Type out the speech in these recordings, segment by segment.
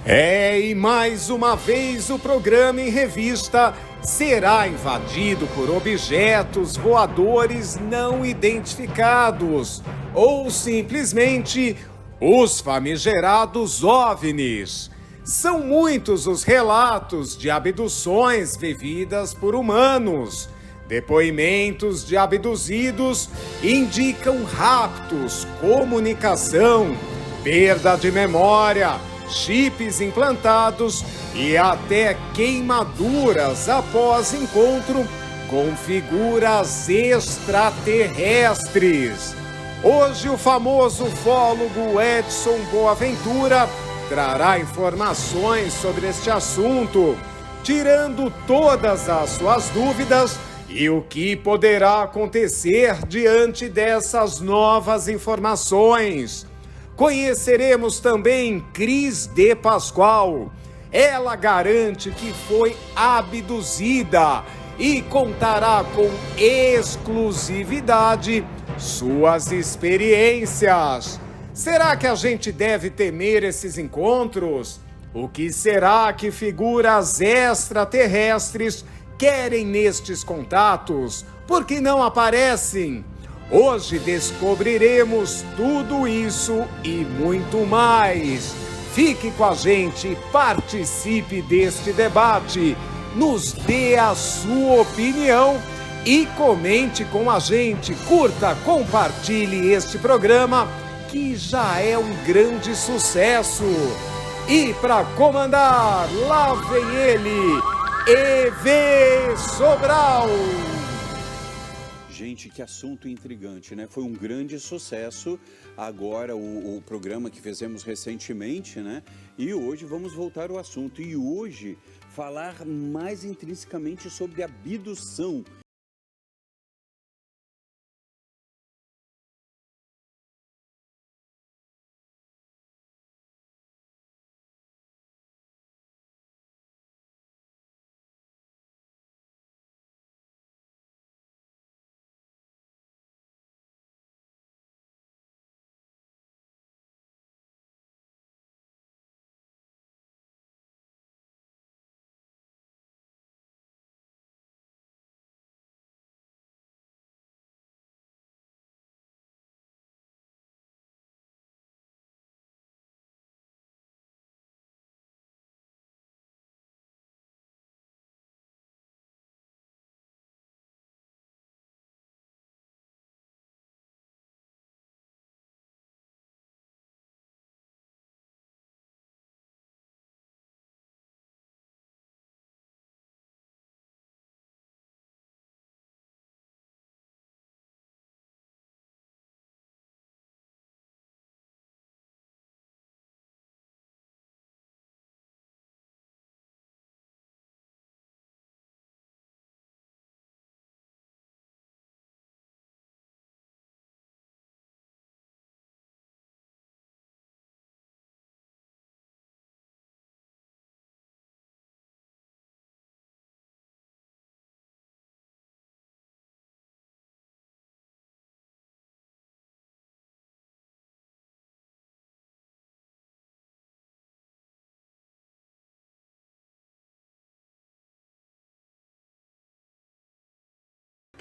E mais uma vez o programa em revista será invadido por objetos voadores não identificados ou simplesmente os famigerados OVNIs. São muitos os relatos de abduções vividas por humanos. Depoimentos de abduzidos indicam raptos, comunicação, perda de memória, chips implantados e até queimaduras após encontro com figuras extraterrestres. Hoje o famoso ufólogo Edson Boaventura trará informações sobre este assunto, tirando todas as suas dúvidas e o que poderá acontecer diante dessas novas informações. Conheceremos também Cris de Pascoal. Ela garante que foi abduzida e contará com exclusividade suas experiências. Será que a gente deve temer esses encontros? O que será que figuras extraterrestres querem nestes contatos? Por que não aparecem? Hoje descobriremos tudo isso e muito mais. Fique com a gente, participe deste debate, nos dê a sua opinião e comente com a gente. Curta, compartilhe este programa que já é um grande sucesso. E para comandar, lá vem ele, EV Sobral. Gente, que assunto intrigante, né? Foi um grande sucesso agora o programa que fizemos recentemente, né? E hoje vamos voltar ao assunto. E hoje falar mais intrinsecamente sobre abdução.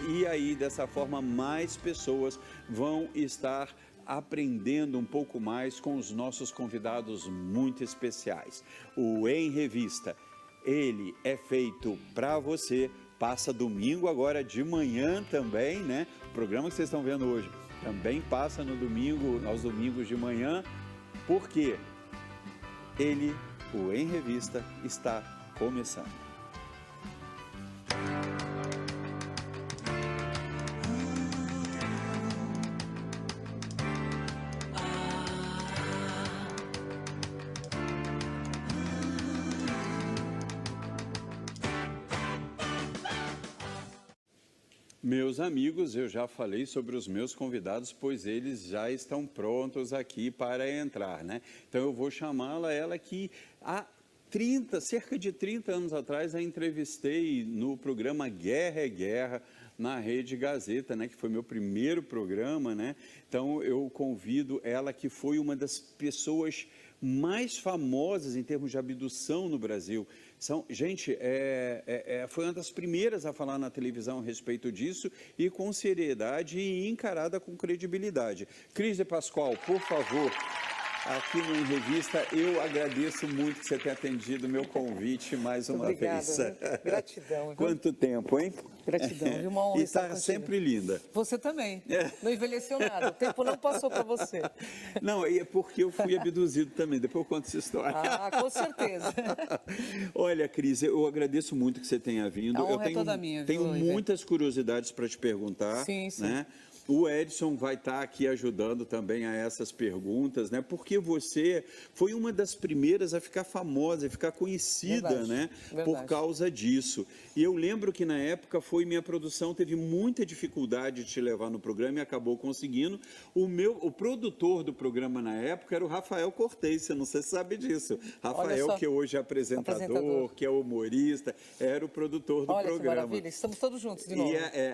E aí, dessa forma, mais pessoas vão estar aprendendo um pouco mais com os nossos convidados muito especiais. O Em Revista, ele é feito para você, passa domingo agora de manhã também, né? O programa que vocês estão vendo hoje também passa no domingo, aos domingos de manhã, porque ele, o Em Revista, está começando. Meus amigos, eu já falei sobre os meus convidados, pois eles já estão prontos aqui para entrar, né? Então eu vou chamá-la, ela que há cerca de 30 anos atrás, a entrevistei no programa Guerra é Guerra, na Rede Gazeta, né? Que foi meu primeiro programa, né? Então eu convido ela, que foi uma das pessoas mais famosas em termos de abdução no Brasil. Gente, foi uma das primeiras a falar na televisão a respeito disso e com seriedade e encarada com credibilidade. Cris de Pascoal, por favor. Aqui no Em Revista, eu agradeço muito que você tenha atendido o meu convite mais uma vez. Gratidão. Viu? Quanto tempo, hein? Gratidão, viu? Uma honra E estar está contigo. sempre linda. Você também. Não envelheceu nada. O tempo não passou para você. Não, é porque eu fui abduzido também. Depois eu conto essa história. Ah, com certeza. Olha, Cris, eu agradeço muito que você tenha vindo. A honra Eu tenho, é toda minha, tenho viu, muitas curiosidades para te perguntar. Sim, sim. Né? O Edson vai estar aqui ajudando também a essas perguntas, né? Porque você foi uma das primeiras a ficar famosa, a ficar conhecida, Verdade, né? verdade. Por causa disso. E eu lembro que na época minha produção teve muita dificuldade de te levar no programa e acabou conseguindo. O produtor do programa na época era o Rafael Cortez, você não sei se sabe disso. Rafael, que hoje é apresentador, que é humorista, era o produtor do Olha programa. Que maravilha, estamos todos juntos de novo.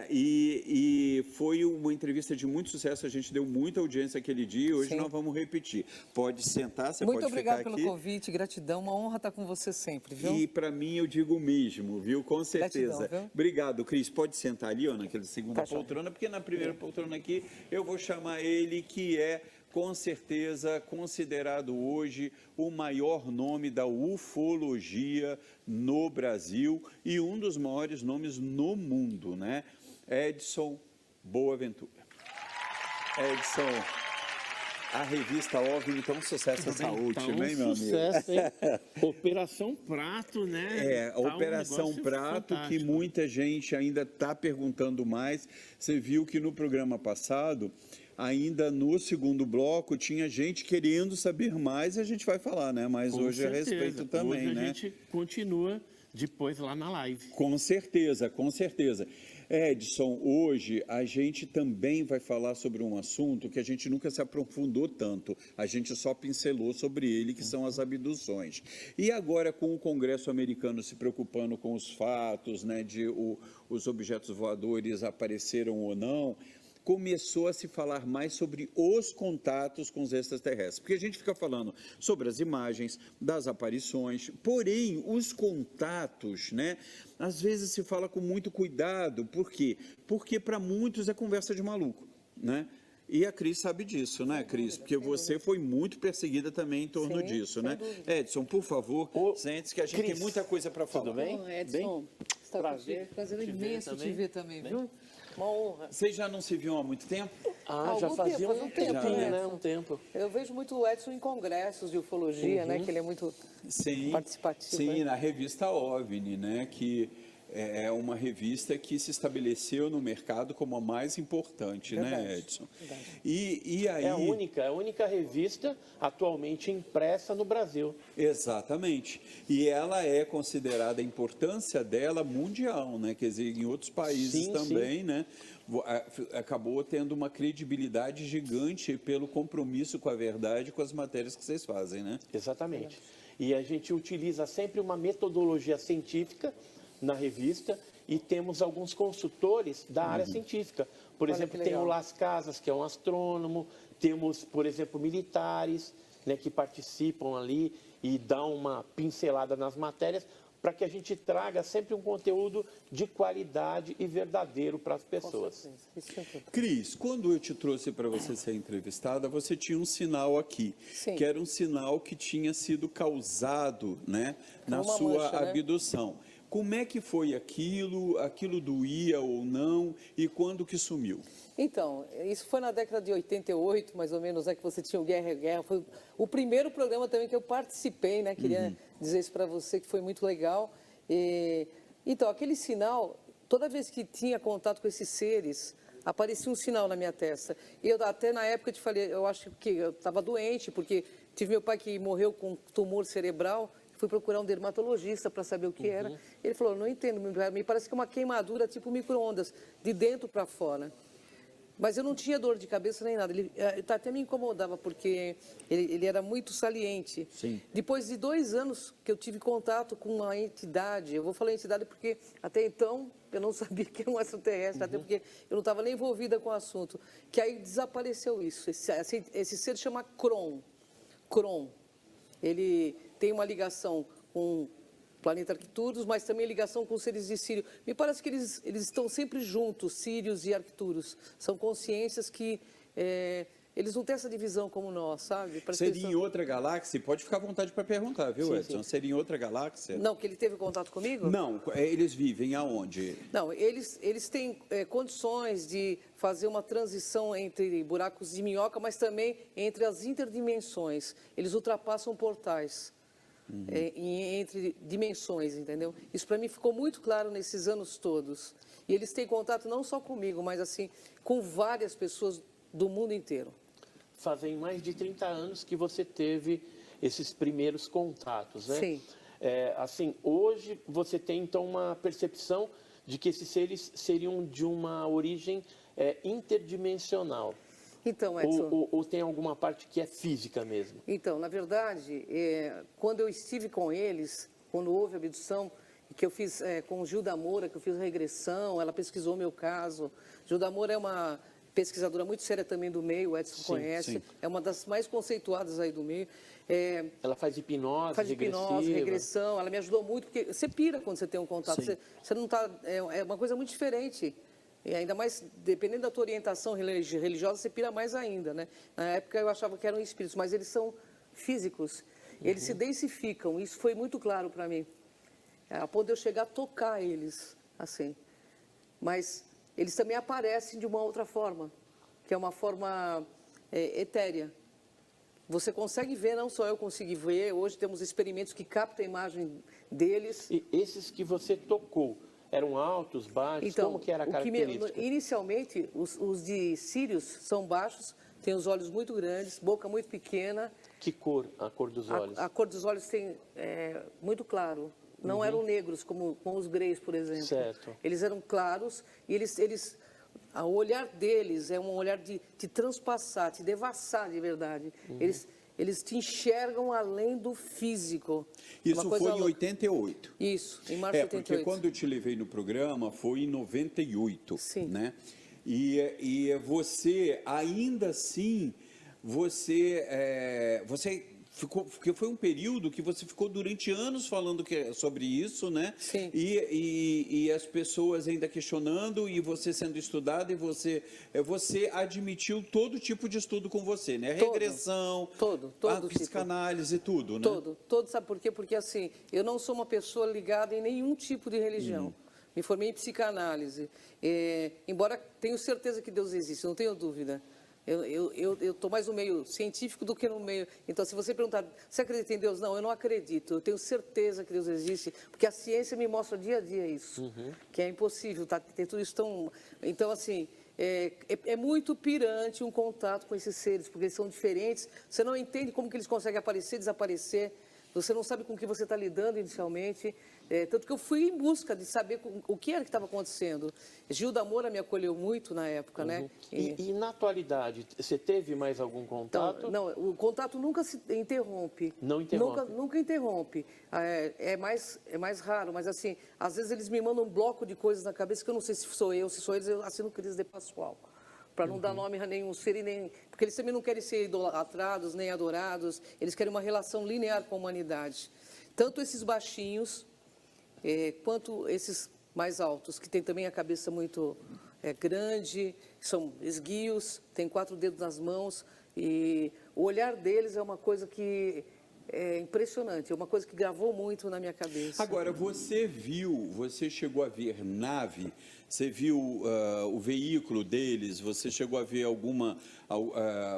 E foi uma entrevista de muito sucesso, a gente deu muita audiência aquele dia e hoje Sim. nós vamos repetir. Pode sentar, você Muito pode ficar aqui. obrigada pelo convite, gratidão, uma honra estar com você sempre, viu? E para mim eu digo o mesmo, viu? Com certeza. Gratidão, viu? Obrigado, Cris. Pode sentar ali, ó, naquela segunda Tá poltrona, porque na primeira poltrona aqui eu vou chamar ele, que é com certeza considerado hoje o maior nome da ufologia no Brasil e um dos maiores nomes no mundo, né? Edson Boaventura. Edson, a revista OVNI tá um sucesso essa última, hein, meu amigo? Sucesso, hein? Operação Prato, né? A Operação Prato, que muita gente ainda está perguntando mais. Você viu que no programa passado, ainda no segundo bloco, tinha gente querendo saber mais e a gente vai falar, né? Mas Com hoje certeza. a respeito também, hoje né? A gente continua depois lá na live. Com certeza, com certeza. Edson, hoje a gente também vai falar sobre um assunto que a gente nunca se aprofundou tanto, a gente só pincelou sobre ele, que são as abduções. E agora, com o Congresso americano se preocupando com os fatos, né, de os objetos voadores apareceram ou não, começou a se falar mais sobre os contatos com os extraterrestres. Porque a gente fica falando sobre as imagens, das aparições, porém, os contatos, né? Às vezes se fala com muito cuidado. Por quê? Porque para muitos é conversa de maluco, né? E a Cris sabe disso, né, Cris? Porque você foi muito perseguida também em torno disso, né? Edson, por favor, sente-se que a gente tem muita coisa para falar. Tudo bem? Edson, está Prazer imenso te ver também, viu? Uma honra. Vocês já não se viam há muito tempo? Já fazia um tempinho, né? né? Um tempo. Eu vejo muito o Edson em congressos de ufologia, né? Que ele é muito participativo. Sim, né? na revista OVNI, né? Que é uma revista que se estabeleceu no mercado como a mais importante, né, Edson? Verdade. E aí... É a única revista atualmente impressa no Brasil. Exatamente. E ela é considerada, a importância dela mundial, né? Quer dizer, em outros países também, né? Acabou tendo uma credibilidade gigante pelo compromisso com a verdade, com as matérias que vocês fazem, né? Exatamente. E a gente utiliza sempre uma metodologia científica na revista e temos alguns consultores da área científica. Por exemplo, tem o Las Casas, que é um astrônomo, temos, por exemplo, militares, né, que participam ali e dão uma pincelada nas matérias para que a gente traga sempre um conteúdo de qualidade e verdadeiro para as pessoas. Cris, quando eu te trouxe para você ser entrevistada, você tinha um sinal aqui, que era um sinal que tinha sido causado, né, na sua abdução. Né? Como é que foi aquilo? Aquilo doía ou não? E quando que sumiu? Então, isso foi na década de 88, mais ou menos, né, que você tinha o Guerra é Guerra. Foi o primeiro programa também que eu participei, né? Queria dizer isso para você, que foi muito legal. Então, aquele sinal, toda vez que tinha contato com esses seres, aparecia um sinal na minha testa. E eu até na época te falei, eu acho que eu estava doente, porque tive meu pai que morreu com tumor cerebral. Fui procurar um dermatologista para saber o que era. Ele falou, não entendo, me parece que é uma queimadura tipo micro-ondas, de dentro para fora. Mas eu não tinha dor de cabeça nem nada. Ele até me incomodava, porque ele era muito saliente. Sim. Depois de 2 anos que eu tive contato com uma entidade, eu vou falar entidade porque até então eu não sabia que era um extraterrestre, até porque eu não estava nem envolvida com o assunto. Que aí desapareceu isso. Esse ser chama Kron. ele tem uma ligação com o planeta Arcturus, mas também ligação com os seres de Sírio. Me parece que eles estão sempre juntos, Sírios e Arcturus. São consciências que eles não têm essa divisão como nós, sabe? Parece seria em outra galáxia? Pode ficar à vontade para perguntar, viu, Edson? Seria em outra galáxia? Não, que ele teve contato comigo? Não, eles vivem aonde? Não, eles têm condições de fazer uma transição entre buracos de minhoca, mas também entre as interdimensões. Eles ultrapassam portais. Entre dimensões, entendeu? Isso para mim ficou muito claro nesses anos todos. E eles têm contato não só comigo, mas assim, com várias pessoas do mundo inteiro. Fazem mais de 30 anos que você teve esses primeiros contatos, né? Sim. Assim, hoje você tem então uma percepção de que esses seres seriam de uma origem interdimensional. Então, Edson, ou tem alguma parte que é física mesmo? Então, na verdade, quando eu estive com eles, quando houve a abdução, que eu fiz com Gilda Moura, que eu fiz regressão, ela pesquisou meu caso. Gilda Moura é uma pesquisadora muito séria também do meio, o Edson conhece, sim. É uma das mais conceituadas aí do meio. Ela faz hipnose, regressão, ela me ajudou muito, porque você pira quando você tem um contato, você não está... É uma coisa muito diferente. E ainda mais, dependendo da tua orientação religiosa, você pira mais ainda, né? Na época eu achava que eram espíritos, mas eles são físicos. Eles se densificam, isso foi muito claro para mim. A ponto de eu chegar a tocar eles, assim. Mas eles também aparecem de uma outra forma, que é uma forma etérea. Você consegue ver, não só eu consegui ver, hoje temos experimentos que captam a imagem deles. E esses que você tocou, eram altos, baixos? Então, como que era a característica? Inicialmente, os de Sírios são baixos, têm os olhos muito grandes, boca muito pequena. Que cor, a cor dos olhos? A cor dos olhos tem muito claro. Não eram negros, como os greys, por exemplo. Certo. Eles eram claros e o olhar deles é um olhar de te transpassar, te devassar de verdade. Eles te enxergam além do físico. Isso foi em 88? Isso, em março de 88. Porque quando eu te levei no programa foi em 98, sim. Né? E você, ainda assim, você ficou, porque foi um período que você ficou durante anos falando sobre isso, né? Sim. E as pessoas ainda questionando e você sendo estudado e você admitiu todo tipo de estudo com você, né? Regressão, a psicanálise, tudo, né? Todo, sabe por quê? Porque assim, eu não sou uma pessoa ligada em nenhum tipo de religião. Me formei em psicanálise. Embora tenho certeza que Deus existe, não tenho dúvida. Eu estou mais no meio científico do que no meio... Então, se você perguntar, você acredita em Deus? Não, eu não acredito. Eu tenho certeza que Deus existe, porque a ciência me mostra dia a dia isso, que é impossível, tá? Tem tudo isso tão... Então, assim, é muito pirante um contato com esses seres, porque eles são diferentes. Você não entende como que eles conseguem aparecer, desaparecer. Você não sabe com o que você está lidando inicialmente. Tanto que eu fui em busca de saber o que era que estava acontecendo. Gilda Moura me acolheu muito na época, né? E na atualidade, você teve mais algum contato? Então, não, o contato nunca se interrompe. Não interrompe? Nunca interrompe. É mais raro, mas assim, às vezes eles me mandam um bloco de coisas na cabeça que eu não sei se sou eu, se sou eles, eu assino crise de Pascoal. Para não dar nome a nenhum ser e nem... Porque eles também não querem ser idolatrados, nem adorados, eles querem uma relação linear com a humanidade. Tanto esses baixinhos, quanto esses mais altos, que têm também a cabeça muito grande, são esguios, têm 4 dedos nas mãos, e o olhar deles é uma coisa que é impressionante, é uma coisa que gravou muito na minha cabeça. Agora, você chegou a ver nave, você viu o veículo deles, você chegou a ver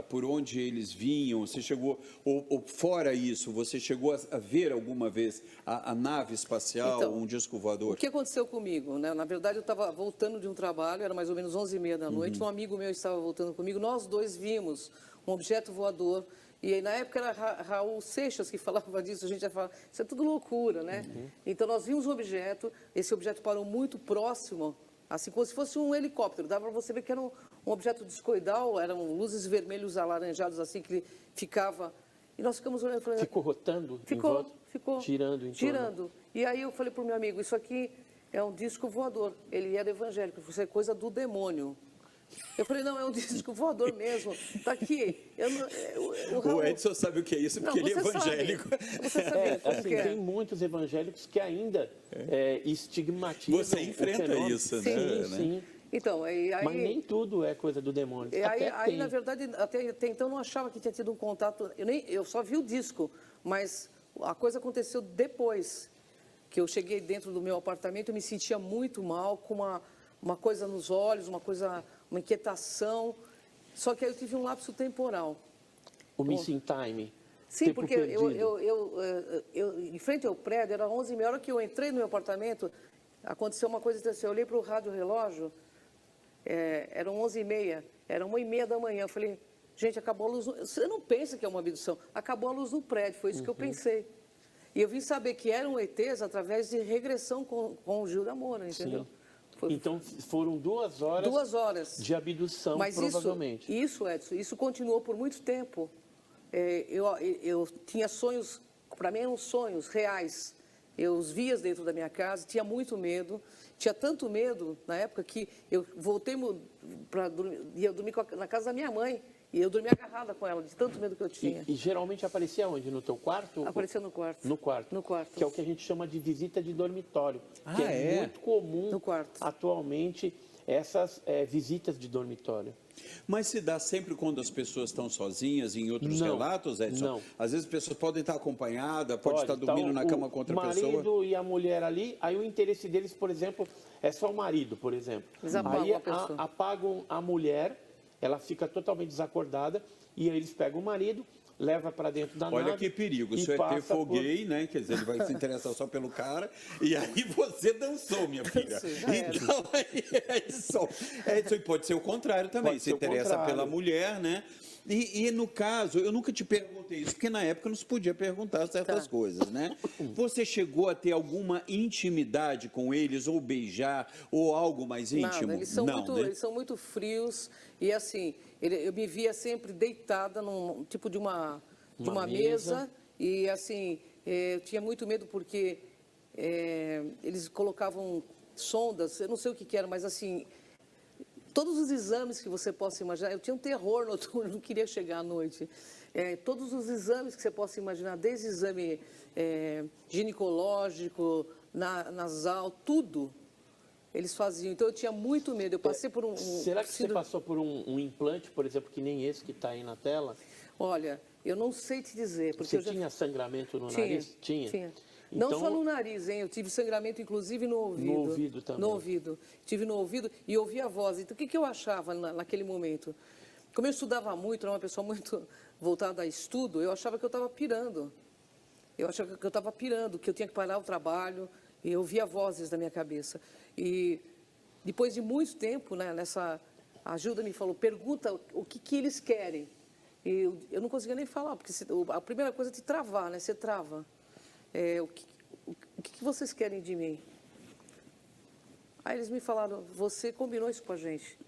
por onde eles vinham, você chegou, ou fora isso, você chegou a ver alguma vez a nave espacial, então, um disco voador? O que aconteceu comigo, né? Na verdade, eu estava voltando de um trabalho, era mais ou menos 11h30 da noite, um amigo meu estava voltando comigo, nós dois vimos um objeto voador. E aí, na época era Raul Seixas que falava disso, a gente já falava, isso é tudo loucura, né? Então nós vimos um objeto, esse objeto parou muito próximo, assim como se fosse um helicóptero, dava para você ver que era um objeto discoidal, eram luzes vermelhos alaranjados assim, que ele ficava... E nós ficamos olhando... Falando, ficou rotando? Ficou. Girando em torno? Girando. E aí eu falei para o meu amigo, isso aqui é um disco voador, ele era evangélico, isso é coisa do demônio. Eu falei, não, é um disco voador mesmo. Tá aqui. O Edson sabe o que é isso, porque ele é evangélico. Você sabe como que é. Tem muitos evangélicos que ainda estigmatizam. Você enfrenta isso, né? Sim. Então, aí, mas nem tudo é coisa do demônio. Aí na verdade, até então eu não achava que tinha tido um contato. Eu só vi o disco, mas a coisa aconteceu depois que eu cheguei dentro do meu apartamento. Eu me sentia muito mal, com uma coisa nos olhos, uma inquietação. Só que aí eu tive um lapso temporal. O missing time. Sim, porque eu em frente ao prédio, era 11h30, a hora que eu entrei no meu apartamento, aconteceu uma coisa assim, eu olhei para o rádio relógio, eram 11h30, era 1h30 da manhã, eu falei, gente, acabou a luz, você não pensa que é uma abdução, acabou a luz no prédio, foi isso que eu pensei. E eu vim saber que eram ETs através de regressão com o Gil da Moura, entendeu? Então, foram 2 horas, 2 horas de abdução, mas provavelmente. Isso, Edson, isso continuou por muito tempo. Eu tinha sonhos, para mim eram sonhos reais. Eu os via dentro da minha casa, tinha muito medo. Tinha tanto medo, na época, que eu voltei para dormir, ia dormir na casa da minha mãe. E eu dormia agarrada com ela, de tanto medo que eu tinha. E geralmente aparecia onde? No teu quarto? Aparecia no quarto. No quarto. No quarto. Que é o que a gente chama de visita de dormitório. Que é muito comum no quarto. Atualmente essas visitas de dormitório. Mas se dá sempre quando as pessoas estão sozinhas, em outros relatos, Edson? Não. Às vezes as pessoas podem estar acompanhadas, pode estar dormindo na cama com outra pessoa. O marido e a mulher ali, aí o interesse deles, por exemplo, é só o marido, por exemplo. Eles apagam aí a pessoa. Apagam a mulher, ela fica totalmente desacordada, e aí eles pegam o marido, leva para dentro da nave. Olha que perigo, se o ET for gay, né? Quer dizer, ele vai se interessar só pelo cara, e aí você dançou, minha filha. Então, Edson, pode ser o contrário também, se interessa pela mulher, né? E no caso, eu nunca te perguntei isso, porque na época não se podia perguntar certas coisas, né? Você chegou a ter alguma intimidade com eles, ou beijar, ou algo mais íntimo? Nada, eles são muito frios, e assim, eu me via sempre deitada num tipo de uma mesa, e assim, eu tinha muito medo porque eles colocavam sondas, eu não sei o que era, mas assim, todos os exames que você possa imaginar, eu tinha um terror noturno, não queria chegar à noite. Todos os exames que você possa imaginar, desde exame ginecológico, nasal, tudo, eles faziam. Então eu tinha muito medo, eu passei por Será que você passou por um implante, por exemplo, que nem esse que está aí na tela? Olha, eu não sei te dizer. Porque você tinha sangramento no nariz? Tinha. Então, não só no nariz, hein? Eu tive sangramento, inclusive, no ouvido. No ouvido também. No ouvido. Tive no ouvido e ouvia a voz. Então, o que eu achava naquele momento? Como eu estudava muito, era uma pessoa muito voltada a estudo, eu achava que eu estava pirando. Eu achava que eu estava pirando, que eu tinha que parar o trabalho, e eu ouvia vozes na minha cabeça. E depois de muito tempo, né, a Gilda me falou, pergunta o que eles querem. E eu não conseguia nem falar, porque a primeira coisa é te travar, né? Você trava. O que vocês querem de mim? Aí eles me falaram, você combinou isso com a gente.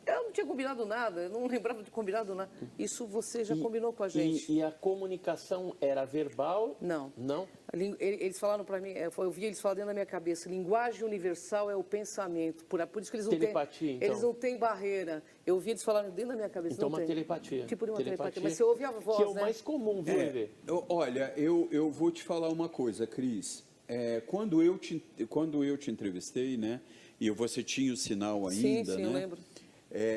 Eu não tinha combinado nada, eu não lembrava de combinado nada. Isso você já combinou com a gente. E a comunicação era verbal? Não. Não? Eles falaram para mim, eu vi eles falando dentro da minha cabeça, linguagem universal é o pensamento. Por isso que eles não telepatia, têm, eles não têm barreira. Eu vi eles falando dentro da minha cabeça. Então, não uma tem. telepatia. Tipo de uma telepatia. Mas você ouve a voz, que é o mais comum, viu, Ivê? Olha, eu vou te falar uma coisa, Cris. Quando eu te entrevistei, né, e você tinha o sinal ainda, sim, né? Eu lembro.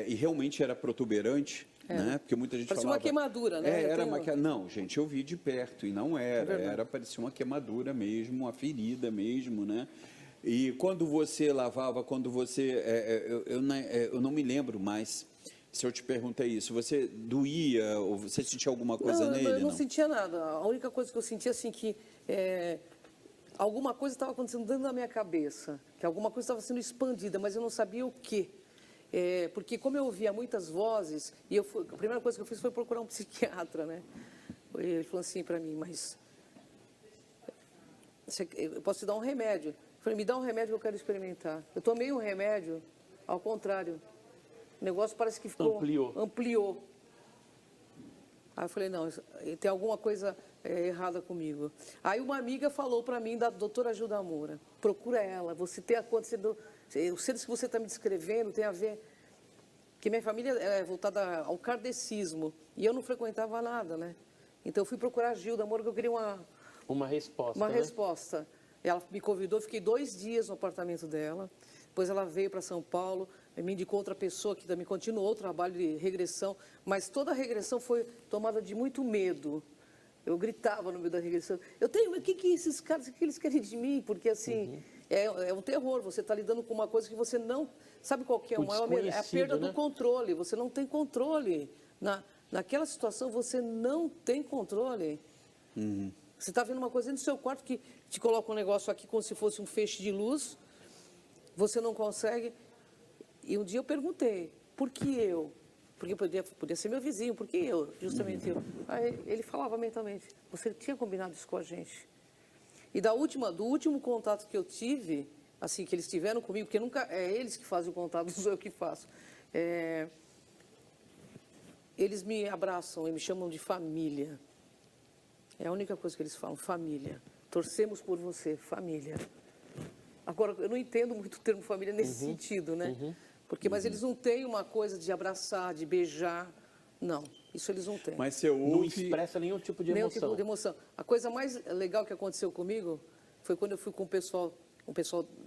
E realmente era protuberante, né? Porque muita gente parecia falava... uma queimadura, né? Não, gente, eu vi de perto e não era. Parecia uma queimadura mesmo, uma ferida mesmo, né? E quando você lavava, eu não me lembro mais se eu te perguntei isso. Você doía ou você sentia alguma coisa nele? Eu não sentia nada. A única coisa que eu sentia, assim, que alguma coisa estava acontecendo dentro da minha cabeça, que alguma coisa estava sendo expandida, mas eu não sabia o quê. Porque como eu ouvia muitas vozes, a primeira coisa que eu fiz foi procurar um psiquiatra, né? Ele falou assim para mim, mas eu posso te dar um remédio? Eu falei, me dá um remédio que eu quero experimentar. Eu tomei um remédio, ao contrário, o negócio parece que ficou... Ampliou. Aí eu falei, não, tem alguma coisa errada comigo. Aí uma amiga falou para mim, da doutora Gilda Moura, procura ela, você tem acontecido... Os seres que você está me descrevendo tem a ver... Porque minha família é voltada ao kardecismo e eu não frequentava nada, né? Então eu fui procurar a Gilda Moura, que eu queria uma resposta. uma né? resposta. Ela me convidou, fiquei 2 dias no apartamento dela. Depois ela veio para São Paulo, me indicou outra pessoa que também continuou o trabalho de regressão, mas toda a regressão foi tomada de muito medo. Eu gritava no meio da regressão, o que esses caras, o que eles querem de mim? Porque assim, é um terror, você está lidando com uma coisa que você não... Sabe qual que é o maior medo? É a perda do controle, você não tem controle. Naquela situação você não tem controle. Você está vendo uma coisa dentro do seu quarto que te coloca um negócio aqui como se fosse um feixe de luz, você não consegue. E um dia eu perguntei, por que eu? Porque podia ser meu vizinho, por que eu? Justamente eu. Aí ele falava mentalmente, você tinha combinado isso com a gente. E do último contato que eu tive, assim, que eles tiveram comigo, porque nunca é eles que fazem o contato, não sou eu que faço. Eles me abraçam e me chamam de família. É a única coisa que eles falam, família. Torcemos por você, família. Agora, eu não entendo muito o termo família nesse sentido, né? Mas eles não têm uma coisa de abraçar, de beijar. Não, isso eles não têm. Mas você ouve... Não expressa nenhum tipo de emoção. Nenhum tipo de emoção. A coisa mais legal que aconteceu comigo foi quando eu fui com o pessoal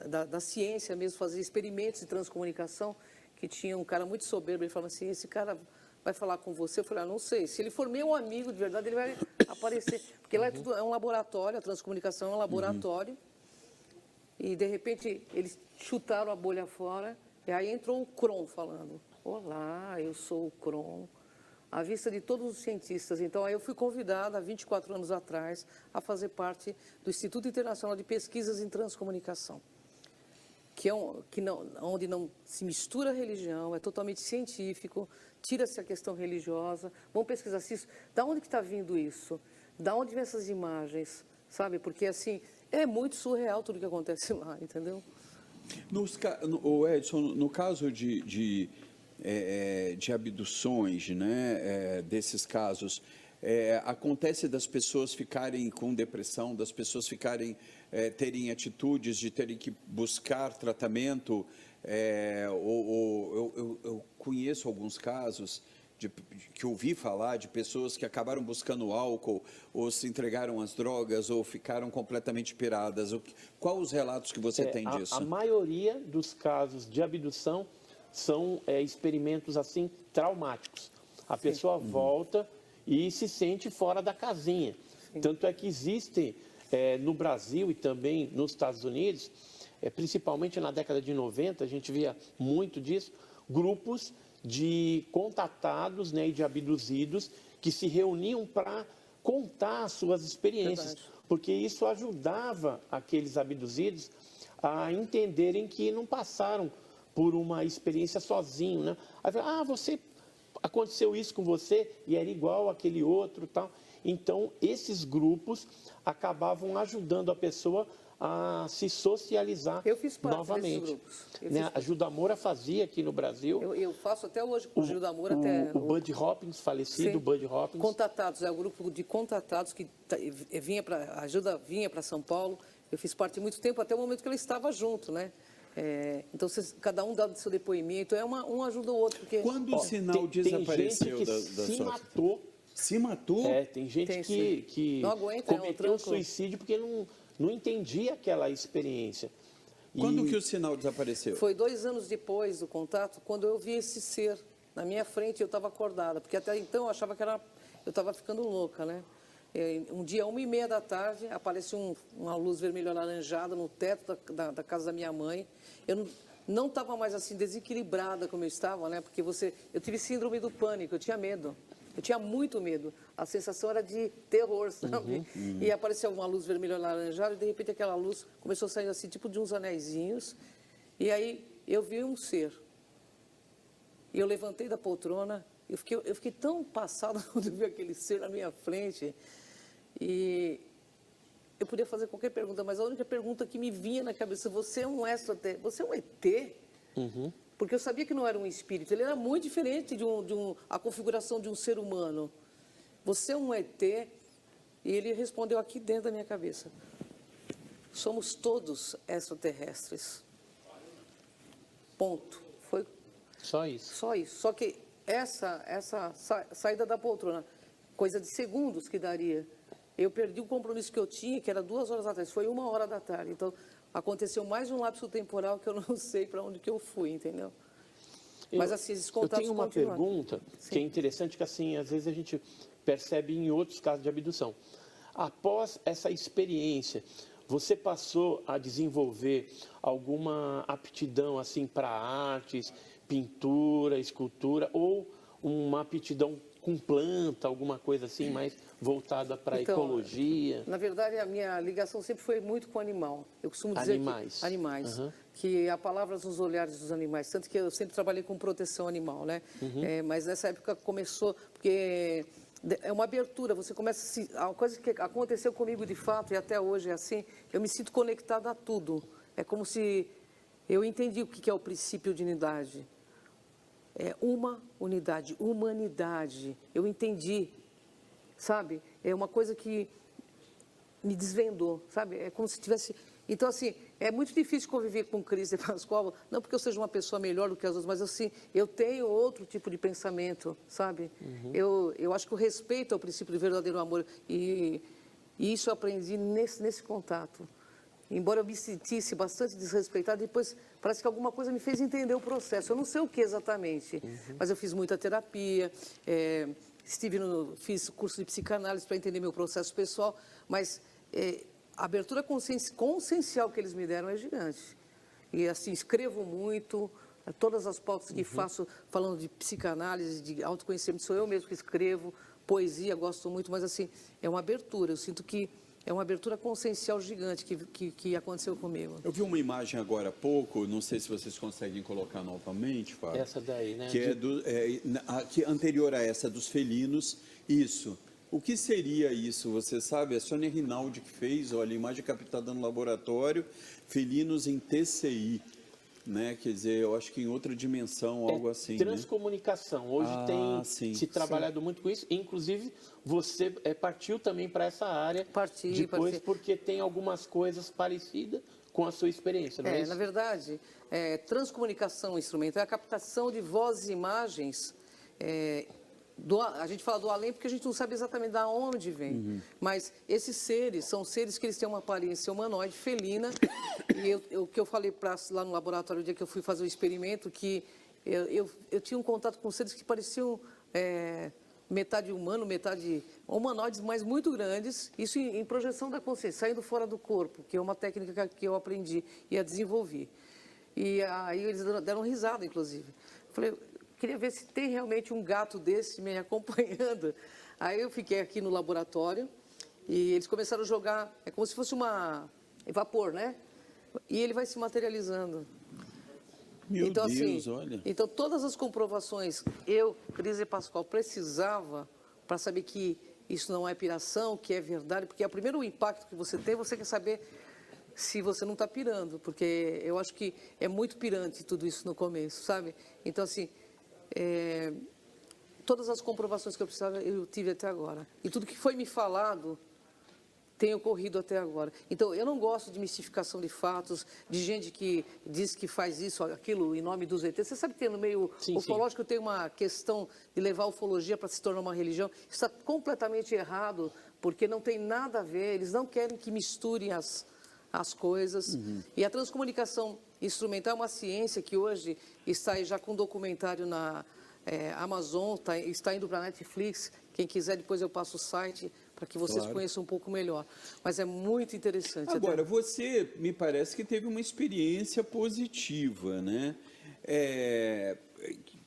da ciência mesmo, fazer experimentos de transcomunicação, que tinha um cara muito soberbo, ele falava assim, esse cara vai falar com você? Eu falei, não sei. Se ele for meu amigo de verdade, ele vai aparecer. Porque lá é um laboratório, a transcomunicação é um laboratório. E, de repente, eles chutaram a bolha fora, e aí entrou o Kron falando, olá, eu sou o Kron, à vista de todos os cientistas. Então, aí eu fui convidada, há 24 anos atrás, a fazer parte do Instituto Internacional de Pesquisas em Transcomunicação, onde não se mistura a religião, é totalmente científico, tira-se a questão religiosa, vamos pesquisar isso. Da onde que está vindo isso? Da onde vem essas imagens? Sabe? Porque, assim, é muito surreal tudo que acontece lá, entendeu? Edson, no caso de abduções, né, desses casos, acontece das pessoas ficarem com depressão, das pessoas terem atitudes de terem que buscar tratamento. Eu conheço alguns casos que ouvi falar de pessoas que acabaram buscando álcool, ou se entregaram às drogas, ou ficaram completamente piradas. Quais os relatos que você tem disso? A maioria dos casos de abdução são experimentos assim traumáticos. A pessoa volta e se sente fora da casinha. Tanto é que existem no Brasil e também nos Estados Unidos, principalmente na década de 90, a gente via muito disso, grupos de contatados, né, e de abduzidos que se reuniam para contar as suas experiências, porque isso ajudava aqueles abduzidos a entenderem que não passaram por uma experiência sozinho, né? Aí fala, aconteceu isso com você e era igual aquele outro, tal. Então, esses grupos acabavam ajudando a pessoa a se socializar novamente. Eu fiz parte desses grupos. A Gilda Moura fazia aqui no Brasil. Eu faço até hoje com o Gilda Moura. O Bud Hopkins, falecido, Bud Hopkins. Contatados, é o grupo de contatados que a Gilda vinha para São Paulo. Eu fiz parte muito tempo, até o momento que ela estava junto, né? Então, cada um dá o seu depoimento, um ajuda o outro. Porque... Quando o sinal desapareceu tem gente que se matou. Se matou? Tem gente que não aguenta, cometeu suicídio porque não entendia aquela experiência. Quando que o sinal desapareceu? Foi 2 anos depois do contato, quando eu vi esse ser na minha frente, eu estava acordada, porque até então eu achava que eu estava ficando louca, né? Um dia, 1h30 da tarde, apareceu uma luz vermelho alaranjada no teto da casa da minha mãe. Eu não estava mais assim desequilibrada como eu estava, né? Porque eu tive síndrome do pânico, eu tinha medo. Eu tinha muito medo. A sensação era de terror, sabe? E apareceu uma luz vermelha alaranjada e, de repente, aquela luz começou a sair assim, tipo de uns anéisinhos. E aí eu vi um ser. E eu levantei da poltrona. Eu fiquei tão passada quando eu vi aquele ser na minha frente. E eu podia fazer qualquer pergunta, mas a única pergunta que me vinha na cabeça, você é um extraterrestre? Você é um ET? Porque eu sabia que não era um espírito, ele era muito diferente a configuração de um ser humano. Você é um ET? E ele respondeu aqui dentro da minha cabeça, somos todos extraterrestres. Ponto. Só isso. Só isso. Só que essa saída da poltrona, coisa de segundos que daria. Eu perdi o compromisso que eu tinha, que era 2 horas atrás, foi 1h da tarde. Então, aconteceu mais um lapso temporal que eu não sei para onde que eu fui, entendeu? Mas assim, esses contatos eu tenho uma continuam. pergunta Sim. que é interessante, que assim, às vezes a gente percebe em outros casos de abdução. Após essa experiência, você passou a desenvolver alguma aptidão assim para artes, pintura, escultura, ou uma aptidão com planta, alguma coisa assim mais voltada para a ecologia? Na verdade, a minha ligação sempre foi muito com o animal. Eu costumo dizer Animais. Animais. Que há palavras nos olhares dos animais. Tanto que eu sempre trabalhei com proteção animal, né? Mas nessa época começou, porque é uma abertura, você começa a se... A coisa que aconteceu comigo de fato, e até hoje é assim, eu me sinto conectada a tudo. É como se eu entendi o que é o princípio de unidade. É uma unidade, humanidade. Eu entendi, sabe? É uma coisa que me desvendou, sabe? É como se tivesse... Então, assim, é muito difícil conviver com Cris de Pascoal, não porque eu seja uma pessoa melhor do que as outras, mas assim, eu tenho outro tipo de pensamento, sabe? Eu acho que o respeito ao princípio do verdadeiro amor, e isso eu aprendi nesse contato. Embora eu me sentisse bastante desrespeitada, depois parece que alguma coisa me fez entender o processo. Eu não sei o que exatamente, mas eu fiz muita terapia, fiz curso de psicanálise para entender meu processo pessoal, mas a abertura consciencial que eles me deram é gigante. E assim, escrevo muito, todas as pautas que faço falando de psicanálise, de autoconhecimento, sou eu mesmo que escrevo, poesia, gosto muito, mas assim, é uma abertura, eu sinto que é uma abertura consciencial gigante que aconteceu comigo. Eu vi uma imagem agora há pouco, não sei se vocês conseguem colocar novamente, Fábio. Essa daí, né? Que que anterior a essa dos felinos, isso. O que seria isso, você sabe? A Sônia Rinaldi que fez, olha, imagem captada no laboratório, felinos em TCI, né? Quer dizer, eu acho que em outra dimensão, algo assim, transcomunicação. Né? Hoje tem se trabalhado muito com isso. Inclusive, você partiu também para essa área depois, porque tem algumas coisas parecidas com a sua experiência, não é isso? Na verdade, transcomunicação instrumental é a captação de vozes e imagens. A gente fala do além porque a gente não sabe exatamente de onde vem, mas esses seres são seres que eles têm uma aparência humanoide, felina, e o que eu falei lá no laboratório, o dia que eu fui fazer o experimento, que eu tinha um contato com seres que pareciam metade humano, metade humanoides, mas muito grandes, isso em projeção da consciência, saindo fora do corpo, que é uma técnica que eu aprendi e a desenvolvi. E aí eles deram risada, inclusive. Falei, queria ver se tem realmente um gato desse me acompanhando. Aí eu fiquei aqui no laboratório e eles começaram a jogar, é como se fosse vapor, né? E ele vai se materializando. Meu Deus, olha. Então, todas as comprovações, Cris e Pascoal, precisava para saber que isso não é piração, que é verdade, porque o primeiro impacto que você tem, você quer saber se você não está pirando, porque eu acho que é muito pirante tudo isso no começo, sabe? Então, assim, todas as comprovações que eu precisava, eu tive até agora. E tudo que foi me falado tem ocorrido até agora. Então, eu não gosto de mistificação de fatos, de gente que diz que faz isso, aquilo, em nome dos ETs. Você sabe que no meio ufológico tem uma questão de levar a ufologia para se tornar uma religião. Isso está completamente errado, porque não tem nada a ver, eles não querem que misturem as coisas. E a transcomunicação instrumental é uma ciência que hoje está aí já com um documentário na Amazon, está indo para a Netflix. Quem quiser, depois eu passo o site para que vocês conheçam um pouco melhor. Mas é muito interessante. Agora, você me parece que teve uma experiência positiva, né?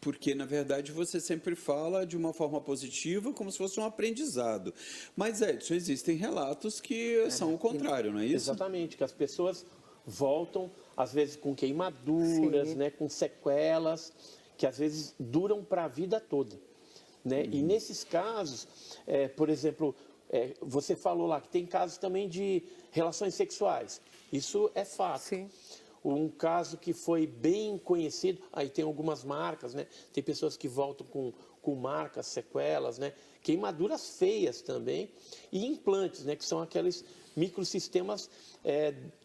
Porque, na verdade, você sempre fala de uma forma positiva, como se fosse um aprendizado. Mas, Edson, existem relatos que são o contrário, não é isso? Exatamente, que as pessoas voltam, às vezes, com queimaduras, né, com sequelas, que às vezes duram para a vida toda. Né? E nesses casos, por exemplo, você falou lá que tem casos também de relações sexuais. Isso é fato. Sim. Um caso que foi bem conhecido, aí tem algumas marcas, né? Tem pessoas que voltam com marcas, sequelas, né? Queimaduras feias também, e implantes, né? Que são aqueles microsistemas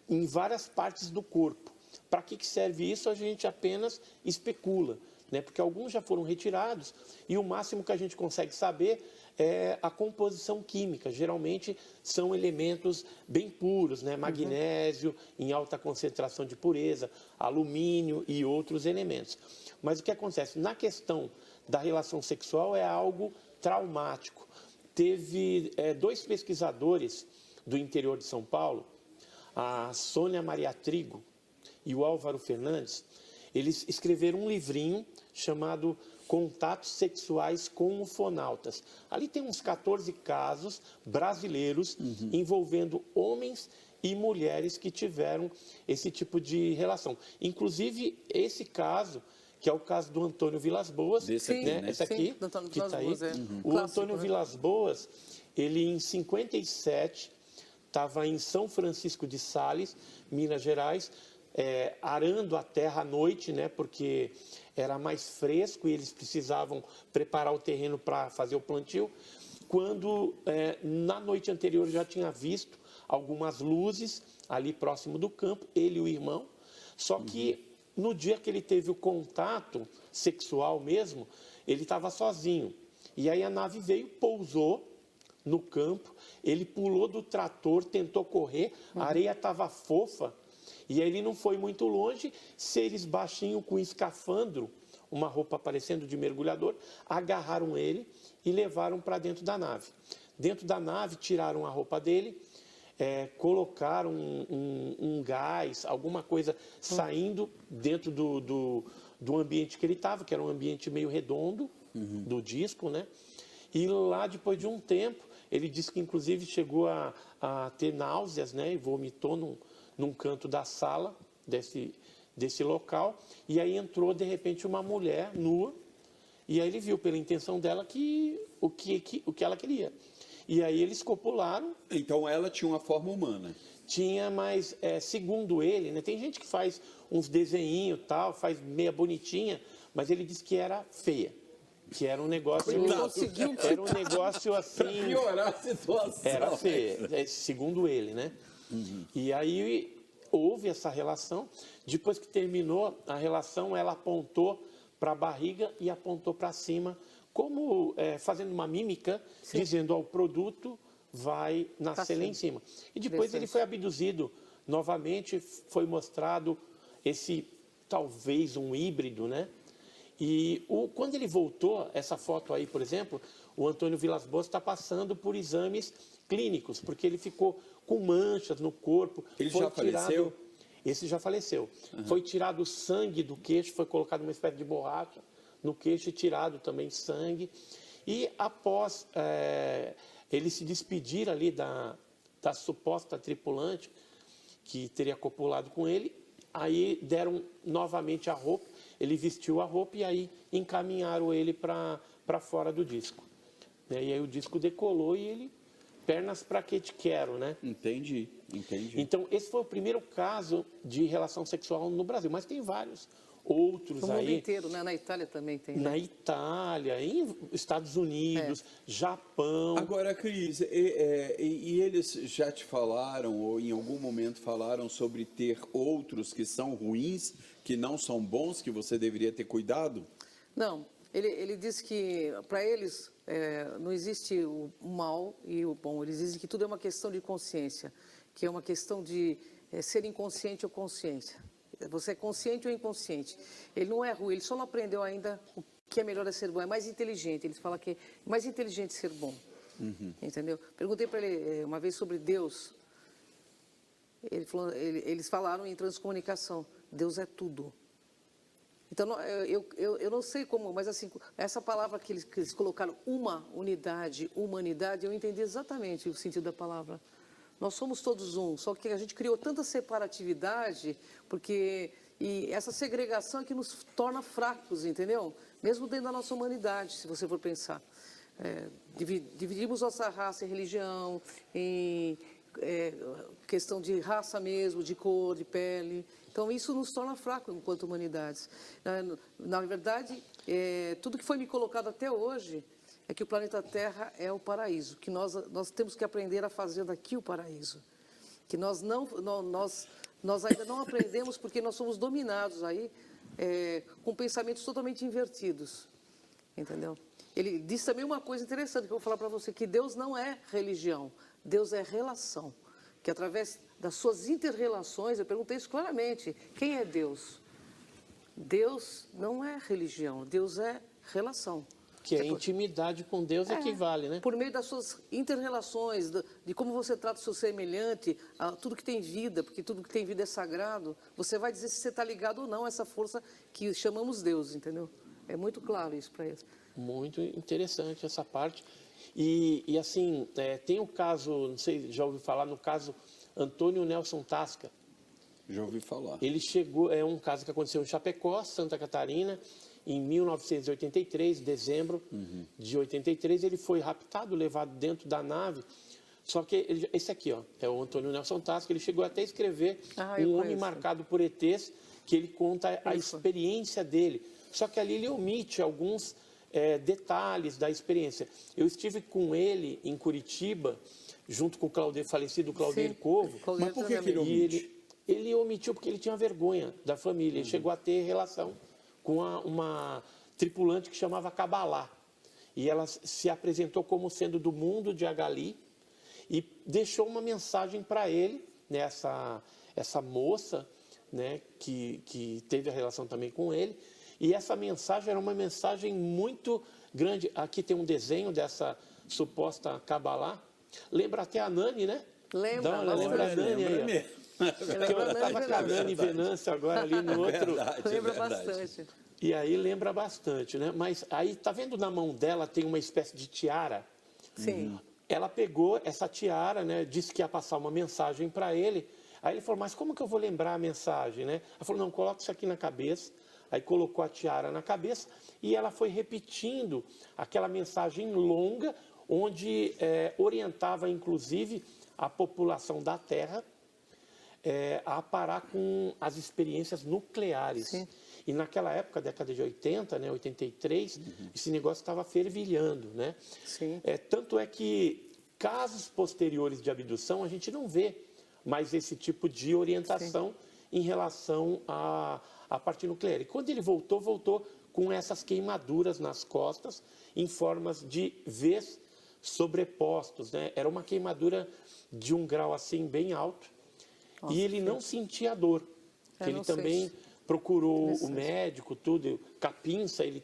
em várias partes do corpo. Para que serve isso? A gente apenas especula, né? Porque alguns já foram retirados e o máximo que a gente consegue saber é a composição química. Geralmente são elementos bem puros, né? Magnésio em alta concentração de pureza, alumínio e outros elementos. Mas o que acontece? Na questão da relação sexual é algo traumático. Teve 2 pesquisadores do interior de São Paulo, a Sônia Maria Trigo e o Álvaro Fernandes, eles escreveram um livrinho chamado Contatos Sexuais com Ufonautas. Ali tem uns 14 casos brasileiros envolvendo homens e mulheres que tiveram esse tipo de relação. Inclusive, esse caso, que é o caso do Antônio Vilas Boas, Desse aqui, né? né? Esse aqui, do Antônio que Vilas está aí. Boas, O clássico, Antônio né? Vilas Boas, ele em 57 estava em São Francisco de Sales, Minas Gerais, arando a terra à noite, né? Porque era mais fresco e eles precisavam preparar o terreno para fazer o plantio. Quando na noite anterior já tinha visto algumas luzes ali próximo do campo, ele e o irmão. Só que no dia que ele teve o contato sexual mesmo, ele estava sozinho. E aí a nave veio, pousou no campo, ele pulou do trator, tentou correr, a areia estava fofa, e aí ele não foi muito longe, seres baixinhos com escafandro, uma roupa parecendo de mergulhador, agarraram ele e levaram para dentro da nave. Dentro da nave, tiraram a roupa dele, colocaram um gás, alguma coisa saindo dentro do ambiente que ele estava, que era um ambiente meio redondo, do disco, né? E lá, depois de um tempo, ele disse que inclusive chegou a ter náuseas, né? E vomitou num canto da sala desse local. E aí entrou, de repente, uma mulher nua. E aí ele viu, pela intenção dela, o que ela queria. E aí eles copularam. Então ela tinha uma forma humana. Tinha, mas segundo ele, né, tem gente que faz uns desenhinhos tal, faz meia bonitinha, mas ele disse que era feia. Que era um negócio. Era um negócio assim. Para piorar a situação. Era feia, segundo ele, né? E aí houve essa relação. Depois que terminou a relação, ela apontou para a barriga e apontou para cima, como fazendo uma mímica, dizendo ao produto vai nascer lá em cima. E depois ele foi abduzido novamente, foi mostrado talvez um híbrido, né? E quando ele voltou, essa foto aí, por exemplo, o Antônio Vilas Boas está passando por exames clínicos, porque ele ficou com manchas no corpo. Ele já faleceu? Esse já faleceu. Foi tirado o sangue do queixo, foi colocado uma espécie de borracha no queixo e tirado também sangue. E após ele se despedir ali da suposta tripulante que teria copulado com ele, aí deram novamente a roupa, ele vestiu a roupa e aí encaminharam ele para fora do disco. E aí o disco decolou e ele, pernas para que te quero, né? Entendi. Então, esse foi o primeiro caso de relação sexual no Brasil, mas tem vários outros no aí. mundo inteiro, né? Na Itália também tem. Na Itália, em Estados Unidos, Japão. Agora, Cris, e eles já te falaram, ou em algum momento falaram sobre ter outros que são ruins, que não são bons, que você deveria ter cuidado? Não, ele disse que para eles não existe o mal e o bom, eles dizem que tudo é uma questão de consciência, que é uma questão de ser inconsciente ou consciência. Você é consciente ou inconsciente. Ele não é ruim, ele só não aprendeu ainda o que é melhor é ser bom, é mais inteligente. Eles falam que é mais inteligente ser bom. Entendeu? Perguntei para ele uma vez sobre Deus. Eles falaram em transcomunicação. Deus é tudo. Então, eu não sei como, mas assim, essa palavra que eles colocaram, uma unidade, humanidade, eu entendi exatamente o sentido da palavra. Nós somos todos um, só que a gente criou tanta separatividade, e essa segregação é que nos torna fracos, entendeu? Mesmo dentro da nossa humanidade, se você for pensar. Dividimos nossa raça em religião, em questão de raça mesmo, de cor, de pele. Então, isso nos torna fracos enquanto humanidades. Na verdade, tudo que foi me colocado até hoje é que o planeta Terra é o paraíso, que nós temos que aprender a fazer daqui o paraíso. Que nós Nós ainda não aprendemos porque nós somos dominados aí com pensamentos totalmente invertidos, entendeu? Ele diz também uma coisa interessante que eu vou falar para você, que Deus não é religião, Deus é relação, que através das suas inter-relações, eu perguntei isso claramente, quem é Deus? Deus não é religião, Deus é relação. Que a intimidade com Deus equivale, né? Por meio das suas inter-relações, de como você trata o seu semelhante, a tudo que tem vida, porque tudo que tem vida é sagrado, você vai dizer se você está ligado ou não a essa força que chamamos Deus, entendeu? É muito claro isso para eles. Muito interessante essa parte. E assim, tem o caso, não sei, já ouviu falar no caso Antônio Nelson Tasca. Já ouvi falar. Ele chegou, é um caso que aconteceu em Chapecó, Santa Catarina, em 1983, dezembro de 83, ele foi raptado, levado dentro da nave. Só que esse aqui, ó, é o Antônio Nelson Tasca, ele chegou até a escrever Um Homem Marcado por ETs, que ele conta a experiência dele. Só que ali ele omite alguns detalhes da experiência. Eu estive com ele em Curitiba, junto com o falecido Claudir Covo. Mas por que ele omite? Ele omitiu porque ele tinha vergonha da família. Ele chegou a ter relação com uma tripulante que chamava Cabalá. E ela se apresentou como sendo do mundo de Agali e deixou uma mensagem para ele, né, essa moça, né, que teve a relação também com ele. E essa mensagem era uma mensagem muito grande. Aqui tem um desenho dessa suposta Cabalá. Lembra até a Nani, né? Lembra. Lembra a Nani aí, ó. Eu estava com a Nani Venâncio agora ali no outro. Lembra bastante. E aí lembra bastante, né? Mas aí, tá vendo na mão dela tem uma espécie de tiara? Sim. Ela pegou essa tiara, né? Disse que ia passar uma mensagem para ele. Aí ele falou, mas como que eu vou lembrar a mensagem, né? Ela falou, não, coloca isso aqui na cabeça. Aí colocou a tiara na cabeça e ela foi repetindo aquela mensagem longa, onde orientava, inclusive, a população da Terra a parar com as experiências nucleares. Sim. E naquela época, década de 80, né, 83, esse negócio estava fervilhando, né? Sim. Tanto é que casos posteriores de abdução, a gente não vê mais esse tipo de orientação em relação à parte nuclear. E quando ele voltou com essas queimaduras nas costas, em formas de Vs sobrepostos, né? Era uma queimadura de um grau assim bem alto. Nossa, e ele não sentia dor. Ele também procurou o médico, tudo, com a pinça, ele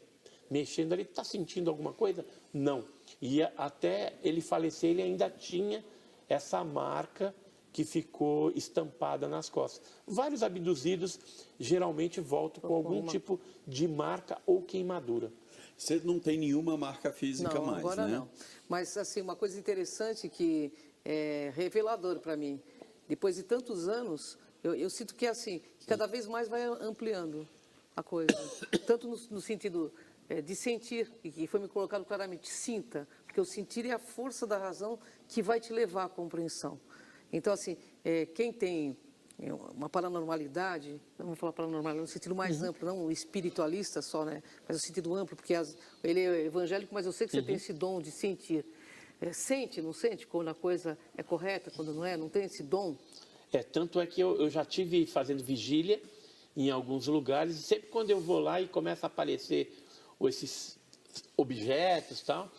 mexendo, ele está sentindo alguma coisa? Não. E até ele falecer, ele ainda tinha essa marca que ficou estampada nas costas. Vários abduzidos geralmente voltam com algum tipo de marca ou queimadura. Você não tem nenhuma marca física não, mais, agora né? Não. Mas, assim, uma coisa interessante que é revelador para mim, depois de tantos anos, eu sinto que é assim, que cada vez mais vai ampliando a coisa. Tanto no sentido de sentir, e que foi me colocado claramente, sinta, porque o sentir é a força da razão que vai te levar à compreensão. Então, assim, quem tem uma paranormalidade, não vou falar paranormal no sentido mais amplo, não o espiritualista só, né? Mas no sentido amplo, porque ele é evangélico, mas eu sei que você tem esse dom de sentir. Sente, não sente quando a coisa é correta, quando não é? Não tem esse dom? Tanto é que eu já tive fazendo vigília em alguns lugares, e sempre quando eu vou lá e começa a aparecer esses objetos e tal,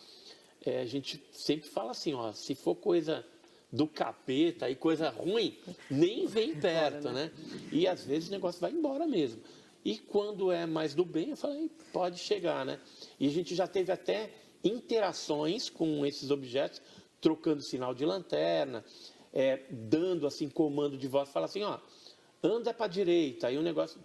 a gente sempre fala assim, ó, se for coisa do capeta e coisa ruim, nem vem perto, né? E às vezes o negócio vai embora mesmo. E quando é mais do bem, eu falei, pode chegar, né? E a gente já teve até interações com esses objetos, trocando sinal de lanterna, dando assim comando de voz, fala assim, ó, anda para a direita, aí o negócio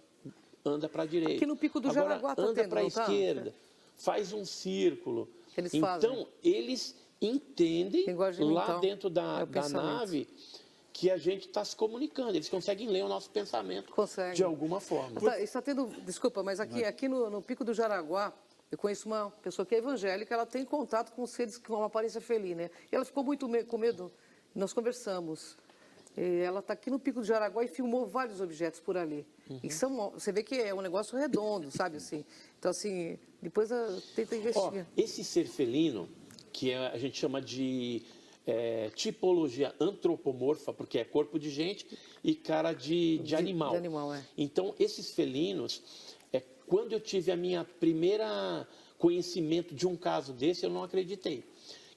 anda para a direita. Aqui no Pico do Jaraguá tá anda para a esquerda, faz um círculo. Eles então, fazem. Eles entendem lá dentro da nave que a gente está se comunicando. Eles conseguem ler o nosso pensamento de alguma forma. Está tendo, desculpa, mas aqui no Pico do Jaraguá, eu conheço uma pessoa que é evangélica, ela tem contato com seres com uma aparência felina, né? E ela ficou muito com medo, nós conversamos. Ela está aqui no Pico do Jaraguá e filmou vários objetos por ali. E você vê que é um negócio redondo, sabe assim? Então, assim, depois tenta investigar. Esse ser felino, que a gente chama de tipologia antropomorfa, porque é corpo de gente e cara de animal. De animal, é. Então, esses felinos, quando eu tive a minha primeira conhecimento de um caso desse, eu não acreditei.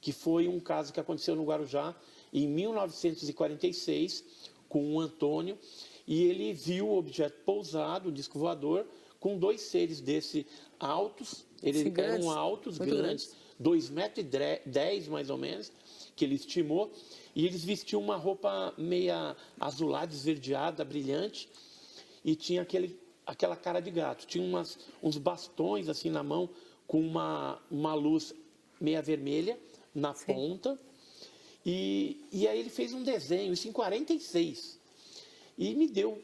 Que foi um caso que aconteceu no Guarujá, em 1946, com o Antônio, e ele viu o objeto pousado, o disco voador, com 2 seres desse altos, eles eram altos, grandes, 2,10 m mais ou menos, que ele estimou, e eles vestiam uma roupa meia azulada, esverdeada, brilhante, e tinha aquela cara de gato. Tinha uns bastões assim na mão, com uma luz meia vermelha na ponta, e aí ele fez um desenho, isso em 46, e me deu.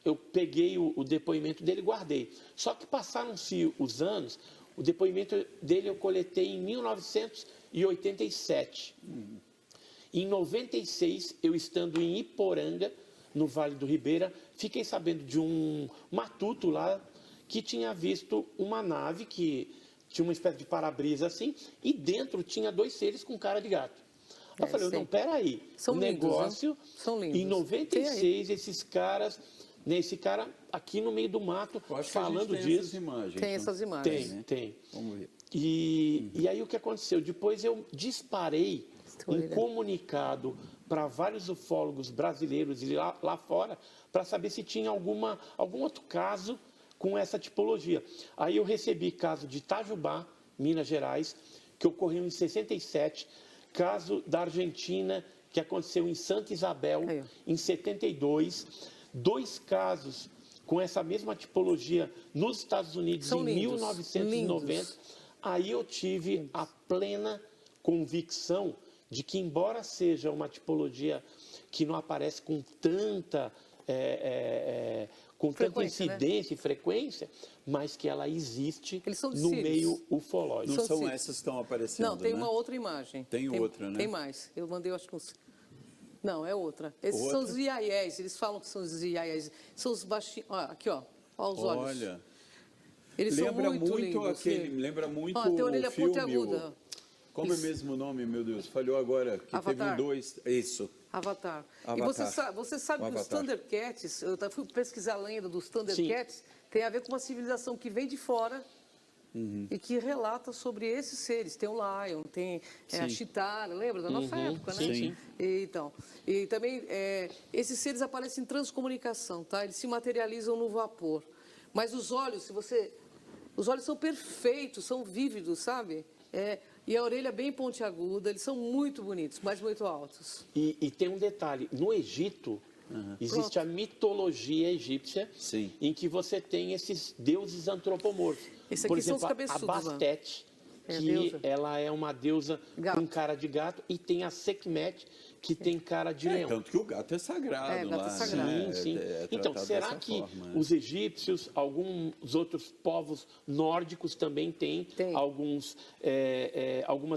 Eu peguei o depoimento dele e guardei. Só que passaram-se os anos, o depoimento dele eu coletei em 1987. Em 96, eu estando em Iporanga, no Vale do Ribeira, fiquei sabendo de um matuto lá que tinha visto uma nave que tinha uma espécie de para-brisa assim, e dentro tinha 2 seres com cara de gato. Eu falei, não, peraí, São o lindos, negócio, né? São lindos. Em 96, esses caras, esse cara aqui no meio do mato, falando disso. Essas imagens, tem essas imagens. Tem. Vamos ver. E aí o que aconteceu? Depois eu disparei um comunicado para vários ufólogos brasileiros e lá fora, para saber se tinha algum outro caso com essa tipologia. Aí eu recebi caso de Itajubá, Minas Gerais, que ocorreu em 67, caso da Argentina, que aconteceu em Santa Isabel, em 72, 2 casos com essa mesma tipologia nos Estados Unidos em 1990. Lindos. Aí eu tive a plena convicção de que, embora seja uma tipologia que não aparece com tanta incidência, né? E frequência, mas que ela existe no meio ufológico. Não são essas que estão aparecendo, não, tem, né? Uma outra imagem. Tem outra, né? Tem mais. Eu mandei, acho que uns... Não, é outra. Esses são os iaiés, eles falam que são os iaiés. São os baixinhos. Aqui, ó os olhos. Olha. Eles lembra são muito lindos. Lembra muito tem a orelha o filme... pontiaguda. Como é mesmo o nome, meu Deus? Falhou agora, que Avatar. teve 2... Isso. Avatar. E você sabe que os Thundercats, eu fui pesquisar a lenda dos Thundercats, tem a ver com uma civilização que vem de fora e que relata sobre esses seres. Tem o Lion, tem a Chitara, lembra da nossa época, né? Sim. E também esses seres aparecem em transcomunicação, tá? Eles se materializam no vapor. Mas os olhos, os olhos são perfeitos, são vívidos, sabe? E a orelha bem pontiaguda, eles são muito bonitos, mas muito altos. E tem um detalhe, no Egito existe a mitologia egípcia, em que você tem esses deuses antropomorfos. Por exemplo, a Bastet, que ela é uma deusa com cara de gato, e tem a Sekhmet, que tem cara de leão. Tanto que o gato é sagrado lá. Sim. Então, será que os egípcios, alguns outros povos nórdicos também têm algumas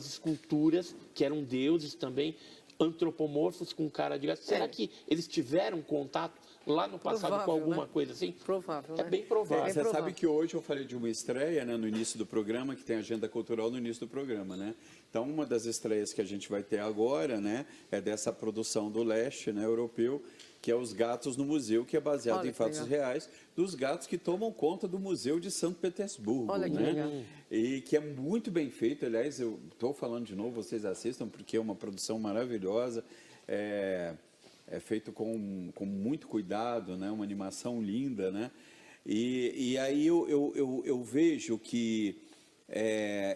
esculturas que eram deuses também, antropomorfos com cara de gato? Será que eles tiveram contato lá no passado com alguma coisa assim? Provável, né? É bem provável. Você sabe que hoje eu falei de uma estreia, né, no início do programa, que tem agenda cultural no início do programa, né? Então, uma das estreias que a gente vai ter agora, né, é dessa produção do leste, né, europeu, que é Os Gatos no Museu, que é baseado em fatos reais, dos gatos que tomam conta do Museu de São Petersburgo. Olha que legal. E que é muito bem feito. Aliás, eu estou falando de novo, vocês assistam, porque é uma produção maravilhosa. É feito com muito cuidado, né? Uma animação linda, né? E aí eu vejo que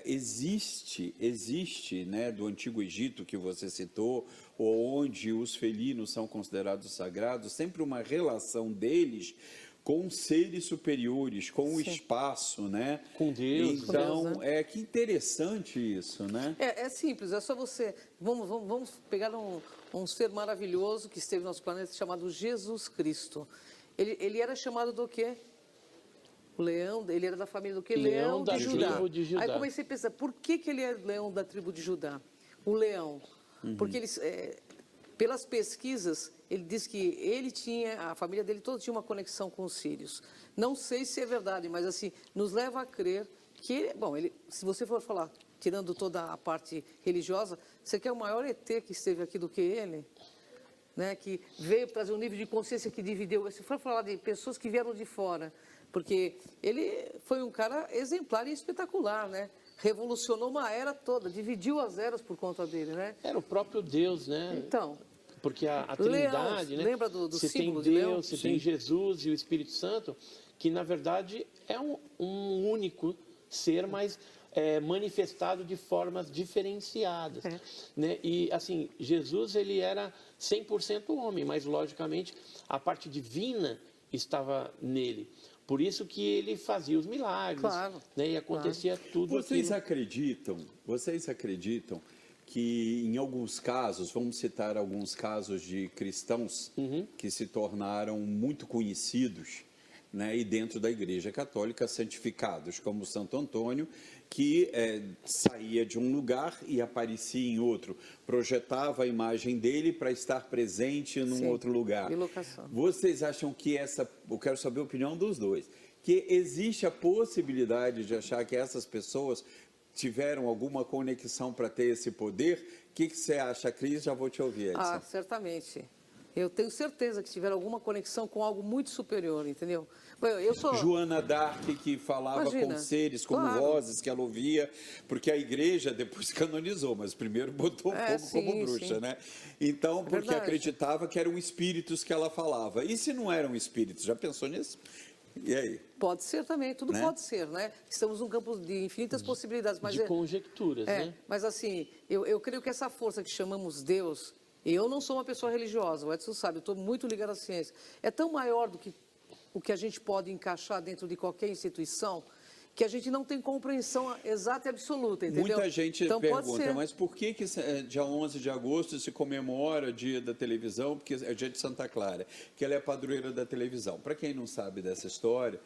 existe, né, do Antigo Egito que você citou, onde os felinos são considerados sagrados, sempre uma relação deles com seres superiores, com o espaço, né? Com Deus. Então, com Deus, né? Que interessante isso, né? É simples, é só você... Vamos pegar um ser maravilhoso que esteve no nosso planeta, chamado Jesus Cristo. Ele era chamado do quê? O leão, ele era da família do quê? Leão da de Judá. tribo de Judá. Aí comecei a pensar, por que ele é leão da tribo de Judá? O leão. Porque eles... pelas pesquisas, ele diz que a família dele toda tinha uma conexão com os sírios. Não sei se é verdade, mas assim, nos leva a crer que, se você for falar tirando toda a parte religiosa, você quer o maior ET que esteve aqui do que ele? Né, que veio trazer um nível de consciência que dividiu. Se for falar de pessoas que vieram de fora, porque ele foi um cara exemplar e espetacular, né? Revolucionou uma era toda, dividiu as eras por conta dele, né? Era o próprio Deus, né? Então, porque a Trindade, Leão, né? lembra do você símbolo tem de leão? Deus, você tem Jesus e o Espírito Santo, que na verdade é um único ser, mas manifestado de formas diferenciadas, né? E assim, Jesus ele era 100% homem, mas logicamente a parte divina estava nele. Por isso que ele fazia os milagres, Claro, né? E acontecia tudo Vocês aquilo. acreditam que em alguns casos, vamos citar alguns casos de cristãos que se tornaram muito conhecidos, né, e dentro da Igreja Católica santificados, como Santo Antônio, que saía de um lugar e aparecia em outro, projetava a imagem dele para estar presente num outro lugar. Bilocação. Vocês acham que eu quero saber a opinião dos dois, que existe a possibilidade de achar que essas pessoas tiveram alguma conexão para ter esse poder? O que você acha, Cris? Já vou te ouvir, Edson. Ah, certamente. Eu tenho certeza que tiveram alguma conexão com algo muito superior, entendeu? Eu sou... Joana d'Arc, que falava com seres como vozes que ela ouvia, porque a igreja depois canonizou, mas primeiro botou fogo como bruxa, né? Então, porque acreditava que eram espíritos que ela falava. E se não eram espíritos? Já pensou nisso? E aí? Pode ser também, tudo pode ser, né? Estamos num campo de infinitas possibilidades. Mas de conjecturas, né? Mas assim, eu creio que essa força que chamamos Deus, e eu não sou uma pessoa religiosa, o Edson sabe, eu estou muito ligado à ciência, é tão maior do que o que a gente pode encaixar dentro de qualquer instituição, que a gente não tem compreensão exata e absoluta, entendeu? Muita gente então, pergunta, mas por que dia 11 de agosto se comemora o dia da televisão? Porque é o dia de Santa Clara, que ela é a padroeira da televisão. Para quem não sabe dessa história,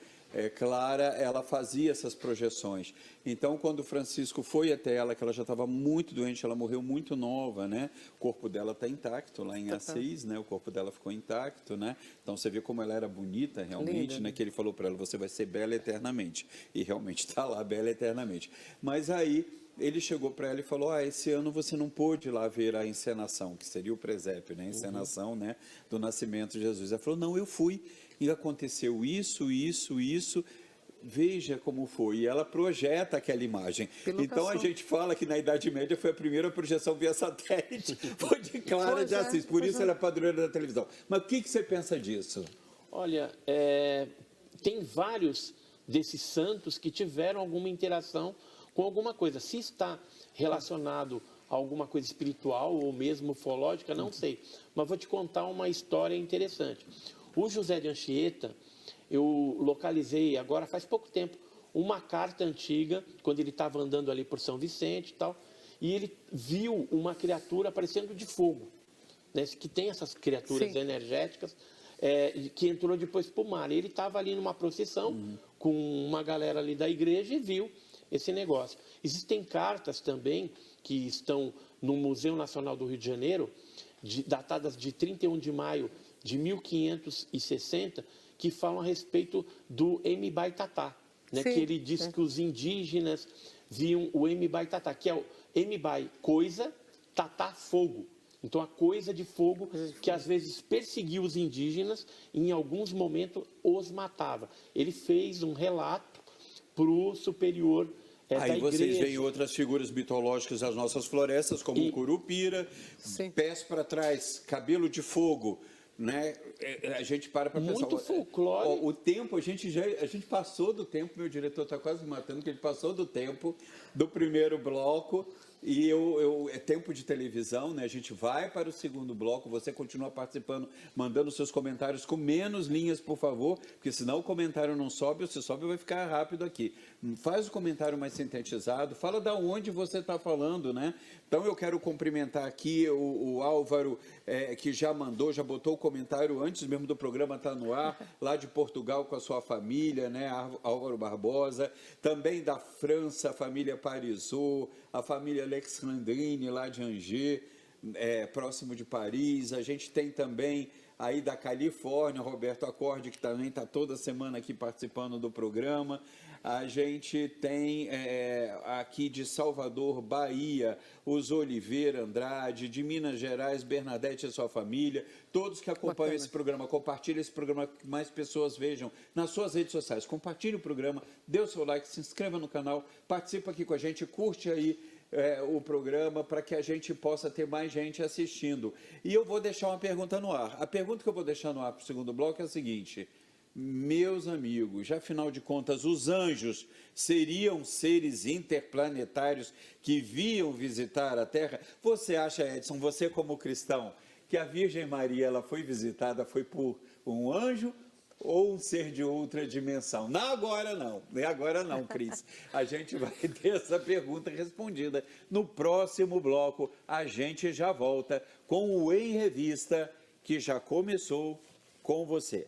Clara, ela fazia essas projeções. Então, quando Francisco foi até ela, que ela já estava muito doente, ela morreu muito nova, né? O corpo dela está intacto lá em Assis, né? O corpo dela ficou intacto, né? Então, você vê como ela era bonita realmente, linda, né? Que ele falou para ela, você vai ser bela eternamente. E realmente está lá, bela eternamente. Mas aí, ele chegou para ela e falou, esse ano você não pôde ir lá ver a encenação, que seria o presépio, né? A encenação, né? Do nascimento de Jesus. Ela falou, não, eu fui. E aconteceu isso, veja como foi. E ela projeta aquela imagem. Então, a gente fala que na Idade Média foi a primeira projeção via satélite, foi de Clara de Assis, por isso ela é padroeira da televisão. Mas o que você pensa disso? Olha, tem vários desses santos que tiveram alguma interação com alguma coisa. Se está relacionado a alguma coisa espiritual ou mesmo ufológica, não sei. Mas vou te contar uma história interessante. O José de Anchieta, eu localizei agora faz pouco tempo uma carta antiga, quando ele estava andando ali por São Vicente e tal, e ele viu uma criatura aparecendo de fogo, né, que tem essas criaturas energéticas, que entrou depois para o mar. Ele estava ali numa procissão com uma galera ali da igreja e viu esse negócio. Existem cartas também que estão no Museu Nacional do Rio de Janeiro, datadas de 31 de maio de 1560, que falam a respeito do Embaitatá, né? Que ele diz que os indígenas viam o Embaitatá, que é o Embai, coisa, tatá, fogo. Então, a coisa de fogo que às vezes perseguia os indígenas e em alguns momentos os matava. Ele fez um relato para o superior Aí vocês veem outras figuras mitológicas das nossas florestas, como o Curupira, pés para trás, cabelo de fogo, né? A gente para pensar. Muito folclore. O tempo, a gente passou do tempo, meu diretor está quase me matando, que ele passou do tempo do primeiro bloco. E é tempo de televisão, né? A gente vai para o segundo bloco, você continua participando, mandando seus comentários com menos linhas, por favor, porque senão o comentário não sobe, ou se sobe vai ficar rápido aqui. Faz o comentário mais sintetizado, fala da onde você está falando, né? Então eu quero cumprimentar aqui o Álvaro, que já botou o comentário antes mesmo do programa estar no ar, lá de Portugal com a sua família, né? Álvaro Barbosa, também da França, a família Parisot, a família Alexandrine, lá de Angers, próximo de Paris. A gente tem também aí da Califórnia, Roberto Acorde, que também está toda semana aqui participando do programa. A gente tem aqui de Salvador, Bahia, os Oliveira Andrade, de Minas Gerais, Bernadette e sua família, todos que acompanham esse programa, compartilhem esse programa, que mais pessoas vejam nas suas redes sociais. Compartilhe o programa, dê o seu like, se inscreva no canal, participa aqui com a gente, curte aí o programa para que a gente possa ter mais gente assistindo. E eu vou deixar uma pergunta no ar. A pergunta que eu vou deixar no ar para o segundo bloco é a seguinte: meus amigos, afinal de contas, os anjos seriam seres interplanetários que vinham visitar a Terra? Você acha, Edson, você como cristão, que a Virgem Maria ela foi visitada, foi por um anjo ou um ser de outra dimensão? Não, agora não, Cris. A gente vai ter essa pergunta respondida no próximo bloco. A gente já volta com o Em Revista, que já começou com você.